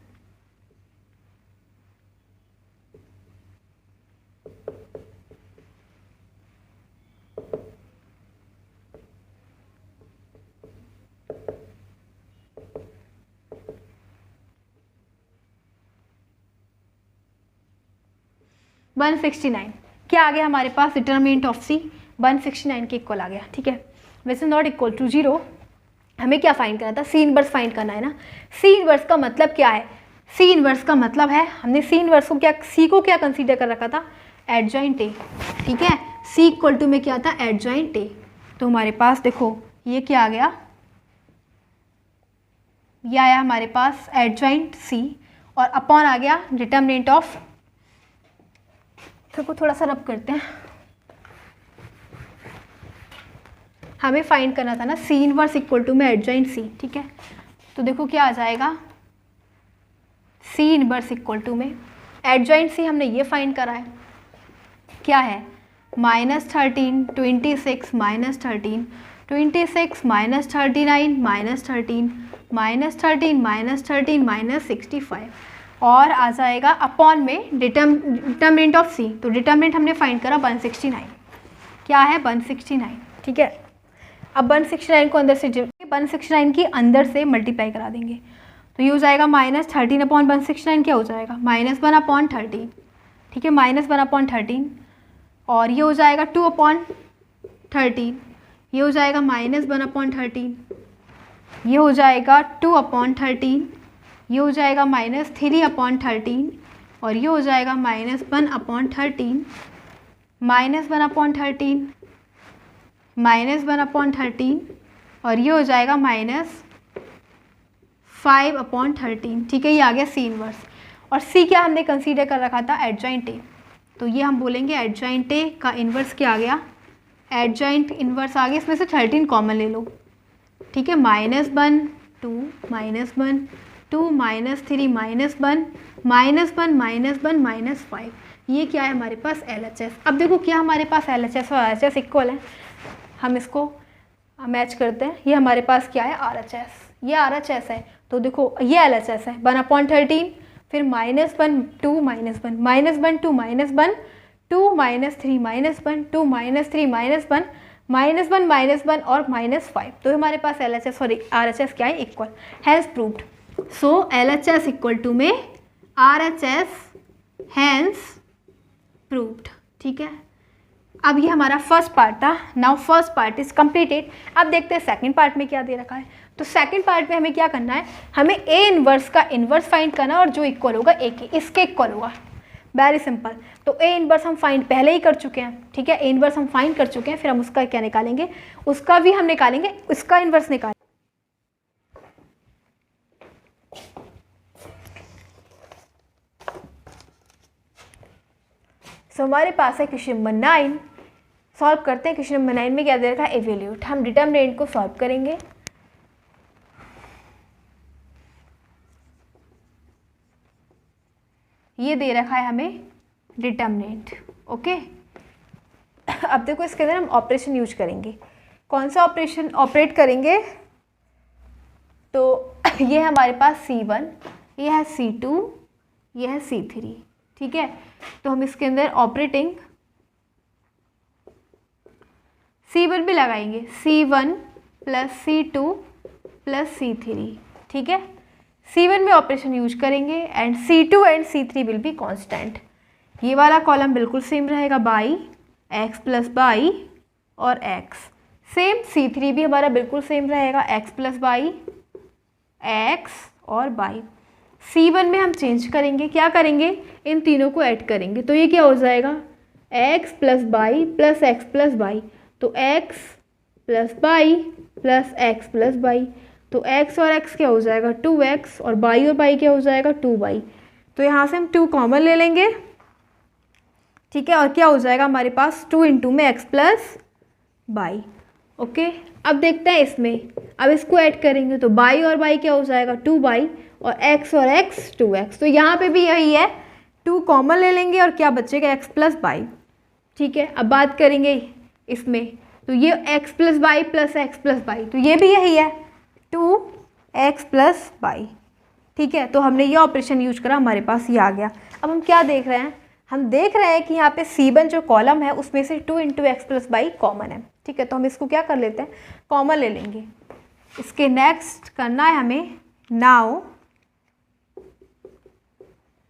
169 क्या आ गया हमारे पास, डिटर्मिनेंट ऑफ सी 169 के इक्वल आ गया, ठीक है। वैसे नॉट इक्वल टू 0, हमें क्या फाइंड करना था, सी इनवर्स फाइंड करना है ना। सी इनवर्स का मतलब क्या है, सी इनवर्स का मतलब है, हमने सी इनवर्स को क्या, सी को क्या कंसीडर कर रखा था, एडजॉइंट ए, ठीक है। सी इक्वल टू में क्या था, एडजॉइंट ए। तो हमारे पास देखो ये क्या आ गया, ये आया हमारे पास एडजॉइंट सी और अपॉन आ गया डिटर्मिनेंट ऑफ, इसको थोड़ा सा रब करते हैं, हमें फाइंड करना था ना सी इनवर्स इक्वल टू में एडजॉइंट सी, ठीक है। तो देखो क्या आ जाएगा, सी इनवर्स इक्वल टू में एडजॉइंट सी हमने ये फाइंड करा है, क्या है, -13 26 -13 26 -39 -13 -13 -65 और आ जाएगा अपॉन में डिटर्मिनेंट ऑफ सी। तो डिटर्मिनेंट हमने फाइंड करा 169, क्या है 169, ठीक है। अब 169 को अंदर से 169 की अंदर से मल्टीप्लाई करा देंगे, तो ये हो जाएगा -13 अपॉन 169 क्या हो जाएगा, -1 अपॉन 13, ठीक है, -1 अपॉन 13 और ये हो जाएगा 2 अपॉन 13, ये हो जाएगा -1 अपॉन 13, ये हो जाएगा 2 अपॉन 13, ये हो जाएगा -3 अपॉन 13 और ये हो जाएगा -1 अपॉन 13, -1 अपॉन 13, -1 अपॉन 13 और ये हो जाएगा -5 अपॉन 13, ठीक है। ये आ गया सी इनवर्स और सी क्या हमने कंसीडर कर रखा था, एडजॉइंट ए। तो ये हम बोलेंगे एडजॉइंट ए का इन्वर्स क्या आ गया, एडजॉइंट इन्वर्स आ गया, इसमें से 13 कॉमन ले लो, ठीक है। -1 2 -1 2 -3 -1 -5, ये क्या है हमारे पास LHS। अब देखो क्या हमारे पास LHS और RHS इक्वल है, हम इसको मैच करते हैं। ये हमारे पास क्या है, RHS, ये RHS है। तो देखो ये LHS है 1/13, फिर -1 2 -1 -1 -1 2 -1 2 -3 -1 2 -3 -1 -1 -1 और -5। तो हमारे पास LHS और RHS क्या है, equal, has proved. So LHS equal to में RHS हैज़ प्रूव्ड, ठीक है। अब ये हमारा फर्स्ट पार्ट था, now first part is completed. अब देखते हैं सेकंड पार्ट में क्या दे रखा है। तो सेकंड पार्ट में हमें क्या करना है, हमें ए इनवर्स का इनवर्स फाइंड करना है और जो इक्वल होगा ए के, इसके इक्वल होगा, वेरी सिंपल। तो ए इनवर्स हम फाइंड पहले ही कर चुके हैं, ठीक है, ए इनवर्स हम फाइंड कर चुके हैं, फिर हम उसका क्या निकालेंगे, उसका भी हम निकालेंगे, उसका इनवर्स निकालेंगे। सो हमारे पास है क्वेश्चन नंबर 9, सॉल्व करते हैं। क्वेश्चन नंबर 9 में क्या दे रखा है, इवैल्यूएट। हम डिटर्मिनेंट को सॉल्व करेंगे। ये दे रखा है हमें डिटर्मिनेंट, ओके। अब देखो इसके अंदर हम ऑपरेशन यूज करेंगे, कौन सा ऑपरेशन ऑपरेट करेंगे, तो ये है हमारे पास C1, ये है C2, ये है C3, ठीक है। तो हम इसके अंदर ऑपरेटिंग C1 भी लगाएंगे, C1 + C2 + C3, ठीक है। C1 में ऑपरेशन यूज करेंगे and C2 and C3 will be constant. ये वाला कॉलम बिल्कुल सेम रहेगा, बाई x + बाई और x। सेम C3 भी हमारा बिल्कुल सेम रहेगा, x + बाई x और बाई। C1 में हम चेंज करेंगे, क्या करेंगे, इन तीनों को ऐड करेंगे, तो ये क्या हो जाएगा, x + बाई + x + बाई। तो x + बाई + x + बाई, तो x और x क्या हो जाएगा 2x और बाई और बाई क्या हो जाएगा 2y। तो यहाँ से हम 2 कॉमन ले लेंगे, ठीक है, और क्या हो जाएगा हमारे पास 2 × में x + बाई, ओके। अब देखते हैं इसमें, अब इसको ऐड करेंगे तो बाई और बाई क्या हो जाएगा 2y और x 2x। तो यहाँ पे भी यही है, 2 कॉमन ले लेंगे और क्या बचेगा x + बाई, ठीक है। अब बात करेंगे इसमें, तो ये x + बाई + x + बाई, तो ये भी यही है 2x + बाई, ठीक है। तो हमने ये ऑपरेशन यूज करा, हमारे पास ये आ गया। अब हम क्या देख रहे हैं, हम देख रहे हैं कि यहाँ पे C1 जो कॉलम है उसमें से 2 × x + बाई कॉमन है, ठीक है। तो हम इसको क्या कर लेते हैं, कॉमन ले लेंगे। इसके नेक्स्ट करना है हमें, नाउ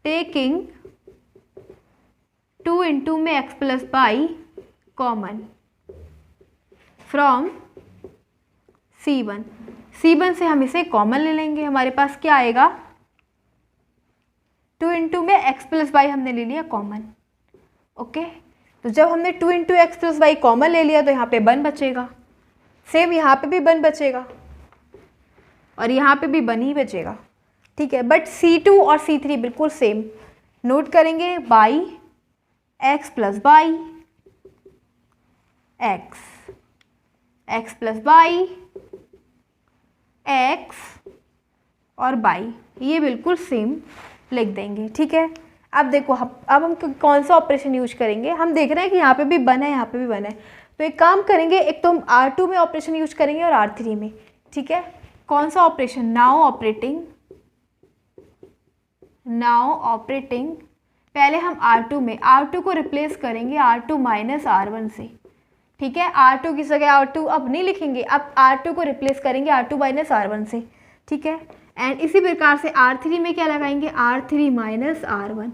टेकिंग 2 इंटू में x plus by common from C1। C1 से हम इसे कॉमन ले लेंगे, हमारे पास क्या आएगा 2 इंटू में x प्लस बाई हमने ले लिया कॉमन। ओके, तो जब हमने 2 into x plus by common ले लिया तो यहाँ पे 1 बचेगा, सेम यहाँ पे भी 1 बचेगा और यहाँ पे भी 1 ही बचेगा। ठीक है, बट C2 और C3 बिल्कुल सेम। नोट करेंगे by x plus by x plus by x और बाई, ये बिल्कुल सेम लिख देंगे। ठीक है, अब देखो अब हम कौन सा ऑपरेशन यूज करेंगे। हम देख रहे हैं कि यहाँ पे भी 1 है, यहाँ पे भी 1 है, तो एक काम करेंगे, एक तो हम R2 में ऑपरेशन यूज करेंगे और R3 में। ठीक है, कौन सा ऑपरेशन, नाउ ऑपरेटिंग पहले हम R2 में R2 को रिप्लेस करेंगे R2 माइनस R1 से। ठीक है, R2 की जगह R2 अब नहीं लिखेंगे, अब R2 को रिप्लेस करेंगे R2 माइनस R1 से। ठीक है, एंड इसी प्रकार से R3 में क्या लगाएंगे R3 माइनस R1।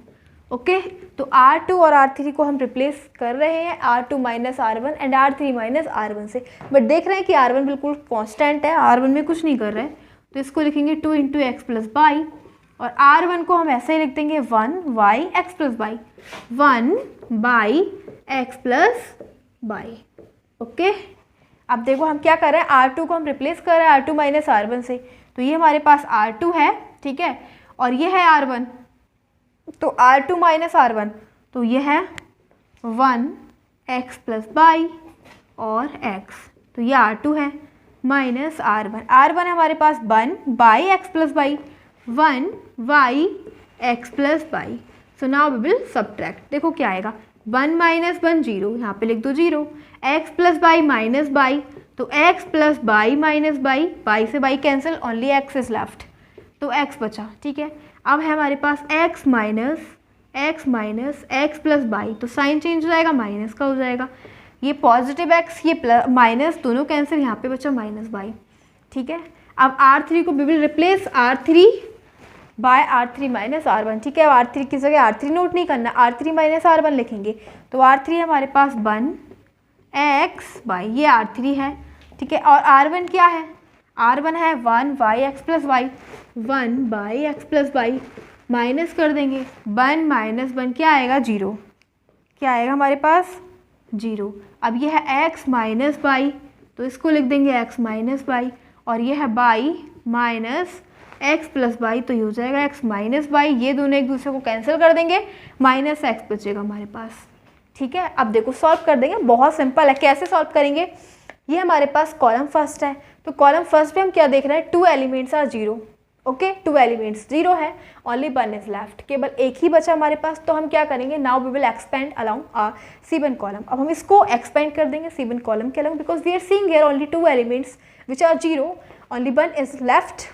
ओके, तो R2 और R3 को हम रिप्लेस कर रहे हैं R2 minus R1 and R3 minus R1 से, बट देख रहे हैं कि R1 बिल्कुल कांस्टेंट है, R1 में कुछ नहीं कर रहे हैं, तो इसको लिखेंगे 2 इंटू एक्स प्लस बाई और R1 को हम ऐसे ही लिख देंगे 1 y x plus y, 1 y x plus by. Okay, अब देखो हम क्या कर रहे हैं, R2 को हम रिप्लेस कर रहे हैं R2 माइनस R1 से, तो ये हमारे पास R2 है। ठीक है, और ये है R1, तो R2 माइनस R1, तो ये है 1 एक्स प्लस बाई और x, तो ये R2 है माइनस R1 हमारे पास 1 y x plus y, 1 y x plus y. So now we will subtract. देखो क्या आएगा, 1 माइनस 1 0, यहाँ पे लिख दो 0, x plus y minus y, तो x plus y minus y, y से y cancel, only x is left, तो x बचा। ठीक है, अब है हमारे पास x minus x plus y, तो साइन चेंज हो जाएगा, माइनस का हो जाएगा, ये पॉजिटिव x ये प्लस माइनस दोनों कैंसिल, यहाँ पे बचा माइनस बाई। ठीक है, अब R3 को we will replace R3 by R3 minus R1। ठीक है, अब R3 की जगह R3 नोट नहीं करना, R3 माइनस R1 लिखेंगे, तो R3 हमारे पास 1 एक्स बाई, ये R3 है। ठीक है, और R1 क्या है, R1 है 1 y x plus y, 1 y x plus y, minus कर देंगे 1 माइनस 1 क्या आएगा 0, क्या आएगा हमारे पास 0। अब ये है x माइनस बाई, तो इसको लिख देंगे x माइनस बाई, और ये है by minus x plus y, तो ये हो जाएगा x माइनस बाई, ये दोनों एक दूसरे को कैंसिल कर देंगे, माइनस x बचेगा हमारे पास। ठीक है, अब देखो सॉल्व कर देंगे, बहुत सिंपल है। कैसे सॉल्व करेंगे, ये हमारे पास कॉलम फर्स्ट है, तो कॉलम फर्स्ट पे हम क्या देख रहे हैं, 2 एलिमेंट्स आर 0। ओके, 2 एलिमेंट्स 0 है, ओनली 1 इज लेफ्ट, केवल एक ही बचा हमारे पास, तो हम क्या करेंगे, now we will expand along C1 column. अब हम इसको एक्सपेंड कर देंगे C1 कॉलम के along, because we are seeing here only 2 elements which are 0, only 1 is left,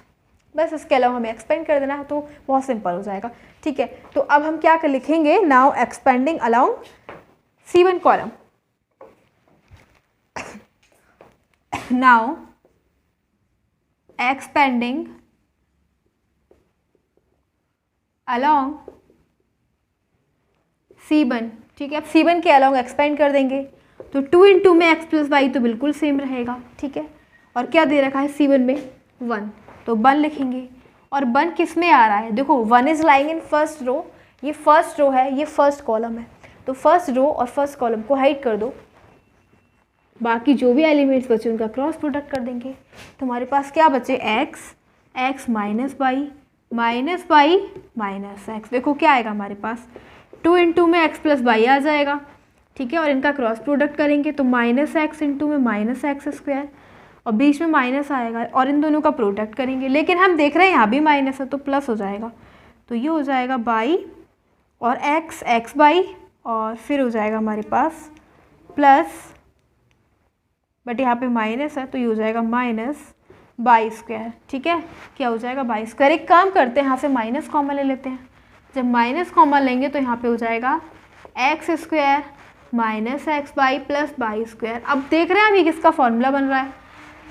बस इसके अलावा हमें एक्सपेंड कर देना है, तो बहुत सिंपल हो जाएगा। ठीक है, तो अब हम क्या कर लिखेंगे, now expanding along C1 column, now expanding along C1। ठीक है, अब C1 के अलोंग एक्सपेंड कर देंगे, तो 2 इंटू में x प्लस वाई तो बिल्कुल सेम रहेगा। ठीक है, और क्या दे रखा है C1 में 1, तो 1 लिखेंगे, और 1 किस में आ रहा है, देखो 1 is lying in first row, ये फर्स्ट रो है, ये फर्स्ट कॉलम है, तो फर्स्ट रो और फर्स्ट कॉलम को हाइड कर दो, बाकी जो भी एलिमेंट्स बचे उनका क्रॉस प्रोडक्ट कर देंगे, तो हमारे पास क्या बचे x minus by minus by minus x. देखो क्या आएगा हमारे पास, 2 इंटू में x प्लस बाई आ जाएगा। ठीक है, और इनका क्रॉस प्रोडक्ट करेंगे तो माइनस एक्स इंटू में माइनस एक्स स्क्वायर, और बीच में माइनस आएगा, और इन दोनों का प्रोडक्ट करेंगे, लेकिन हम देख रहे हैं यहाँ भी माइनस है तो प्लस हो जाएगा, तो ये हो जाएगा बाई और एक्स बाई, और फिर हो जाएगा हमारे पास प्लस, बट यहाँ पे माइनस है तो ये हो जाएगा माइनस बाई स्क्वायर। ठीक है, क्या हो जाएगा बाई स्क्वायर। एक काम करते हैं, यहाँ से माइनस कॉमन ले लेते हैं, जब माइनस कॉमन लेंगे तो यहाँ पे हो जाएगा x square minus x y plus y square. अब देख रहे हैं अभी किसका फॉर्मूला बन रहा है,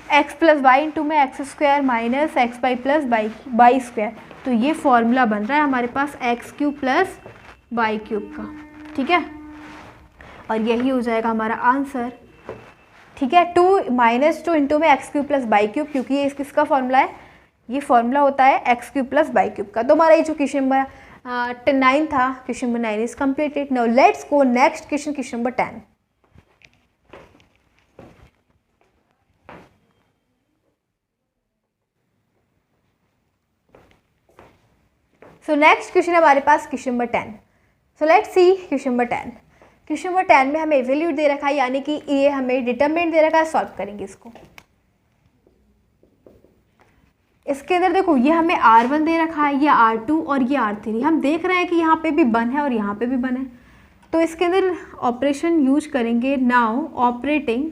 एक्स प्लस बाई इंटू में x square minus x y plus y square, तो ये फॉर्मूला बन रहा है हमारे पास x cube plus y cube का। ठीक है, और यही हो जाएगा हमारा आंसर। ठीक है, 2 -2 इंटू में x cube plus y cube, क्योंकि ये किसका फॉर्मूला है, ये फॉर्मूला होता है x cube plus y cube का। तो हमारा ये जो क्वेश्चन नंबर 9 था, question number 9 is completed. Now let's go next question, question number 10। So next question हमारे पास question number 10। So let's see question number 10। Question number 10 में हमें इवैल्यूएट दे रखा है, यानी कि ये हमें डिटरमिनेंट दे रखा है, सॉल्व करेंगे इसको। इसके अंदर देखो ये हमें R1 दे रखा है, ये R2 और ये R3। हम देख रहे हैं कि यहाँ पे भी 1 है और यहाँ पे भी 1 है, तो इसके अंदर ऑपरेशन यूज करेंगे। नाउ ऑपरेटिंग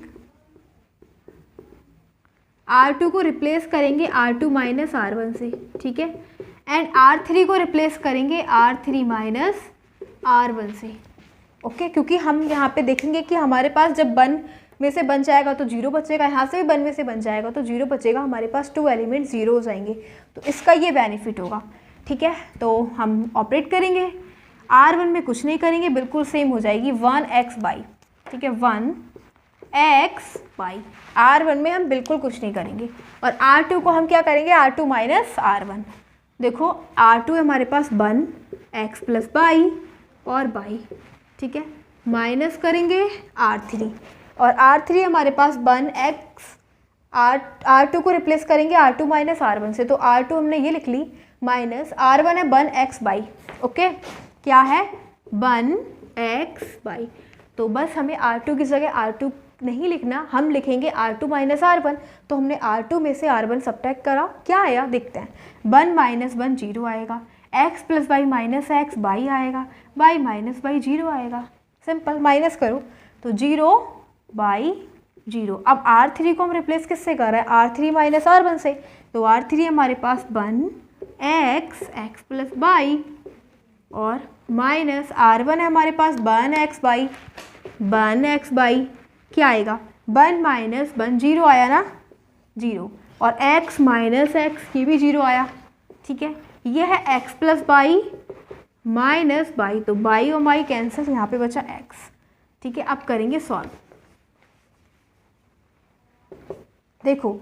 R2 को रिप्लेस करेंगे R2 माइनस R1 से, ठीक है, एंड R3 को रिप्लेस करेंगे R3 माइनस R1 से। ओके, क्योंकि हम यहाँ पे देखेंगे कि हमारे पास जब 1 में से बन जाएगा तो 0 बचेगा, यहाँ से भी 1 में से बन जाएगा तो 0 बचेगा, हमारे पास 2 एलिमेंट 0 हो जाएंगे, तो इसका ये बेनिफिट होगा। ठीक है, तो हम ऑपरेट करेंगे, R1 में कुछ नहीं करेंगे, बिल्कुल सेम हो जाएगी 1x बाई, ठीक है, 1x बाई। R1 में हम बिल्कुल कुछ नहीं करेंगे, और R2 को हम क्या करेंगे, R2 माइनस R1। देखो R2 है हमारे पास 1x प्लस बाई और बाई, ठीक है, माइनस करेंगे R3, और R3 हमारे पास 1x, R2 को रिप्लेस करेंगे R2 माइनस R1 से, तो R2 हमने ये लिख ली, माइनस R1 है 1x बाई। ओके, क्या है 1x बाई, तो बस हमें R2 की जगह R2 नहीं लिखना, हम लिखेंगे R2 माइनस R1। तो हमने R2 में से R1 सब्ट्रैक्ट करा, क्या आया देखते हैं, 1 माइनस 1 0 आएगा, x plus y minus x by आएगा, बाई माइनस बाई 0 आएगा, सिंपल, माइनस करो तो 0 बाई 0। अब R3 को हम रिप्लेस किससे कर रहे हैं, R3 माइनस R1 से, तो R3 हमारे पास 1x प्लस बाई और माइनस R1 है हमारे पास 1x बाई, क्या आएगा 1 माइनस 1 0 आया ना, 0, और x माइनस x ये भी 0 आया। ठीक है, ये है x plus y minus y, तो बाई और बाई कैंसिल, यहाँ पे बचा x। ठीक है, अब करेंगे सॉल्व। देखो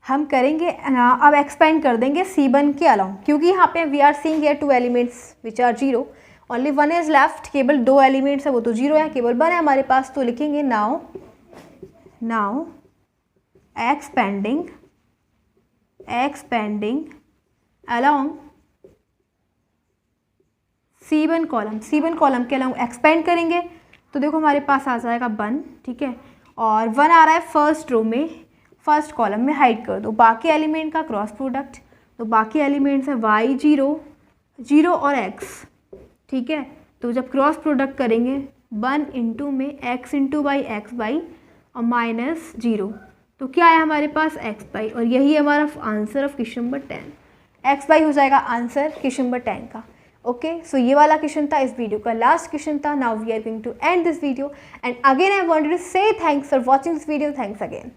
हम करेंगे अब एक्सपेंड कर देंगे C1 के अलाउंग, क्योंकि यहाँ पे we are seeing here 2 elements which are 0, only 1 is left, केवल 2 एलिमेंट्स है वो तो 0 है, केवल 1 है हमारे पास, तो लिखेंगे now expanding along C1 column के अलोंग एक्सपेंड करेंगे, तो देखो हमारे पास आ जाएगा 1, ठीक है, और 1 आ रहा है फर्स्ट रो में, फर्स्ट कॉलम में हाइड कर दो, बाकी एलिमेंट का क्रॉस प्रोडक्ट, तो बाकी एलिमेंट्स है y 0 और x। ठीक है, तो जब क्रॉस प्रोडक्ट करेंगे 1 इंटू में x into by x by और माइनस 0, तो क्या है हमारे पास x बाई, और यही हमारा answer of question number 10। x by हो जाएगा आंसर क्वेश्चन नंबर 10 का। ओके, सो ये वाला क्वेश्चन था, इस वीडियो का लास्ट क्वेश्चन था। Now we are going to end this video, and again I wanted to say thanks for watching this video. Thanks again.